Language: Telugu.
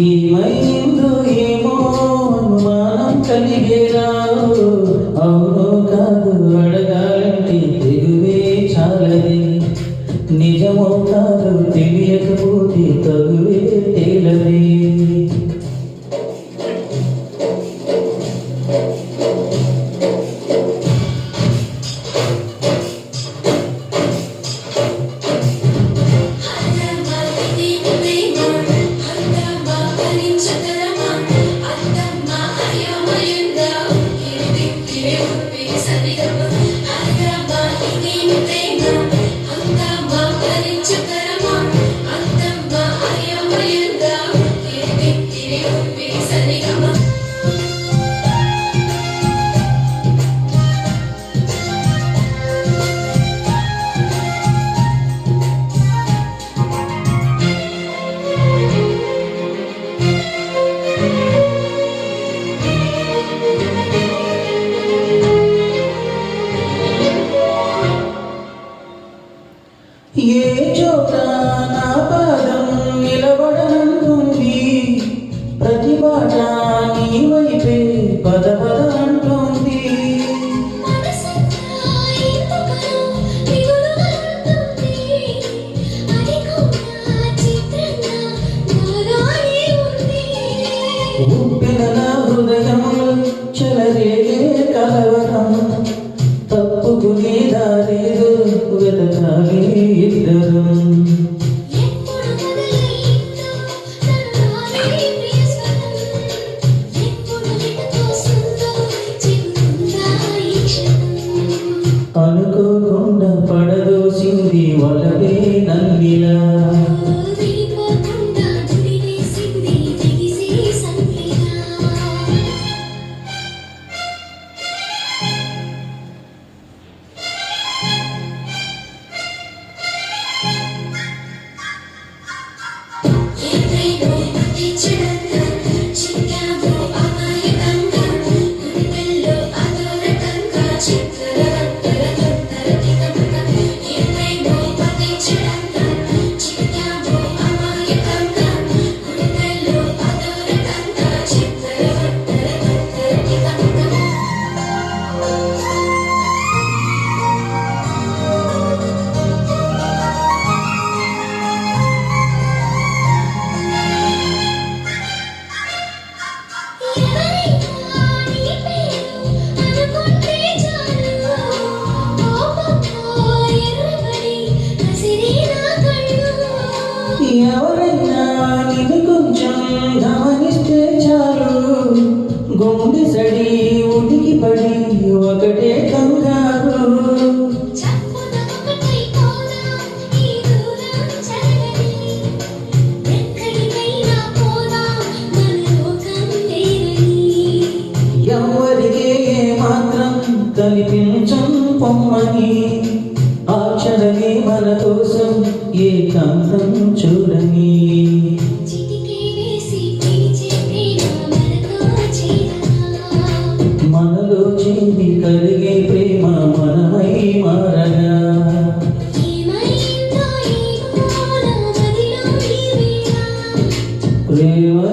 ఏమైందో ఏమో అనుమానం కలిగేలా, అవునో కాదు అడగాలంటే తెగువే చాలది, నిజమో కాదు తెలియకపోతే తగువే తేలది. ఏ చోట నా పాదం నిలబడనంటుంది, ప్రతి బాట నీ వైపే పద పద అంటుంది. ఉప్పెన నా హృదయంలో చెలరేగే కలవరం, తప్పుకునే దారేదో వెతకాలి ఇద్దరం. అనుకోకుండా పడదోసింది వలవే నన్నిలా, ఎవరైనా నిన్ను కొంచెం గమనిస్తే చాలు, గుండె సడి ఉనికి పడి ఒకటే కంగారు. ఎవరికి మాత్రం కనిపించం పొమ్మని, ఆ క్షణమే మన కోసం ఏకాంతం చూడని. మనలో చేరి కలిగే ప్రేమ మనమై మారగా, ప్రేమ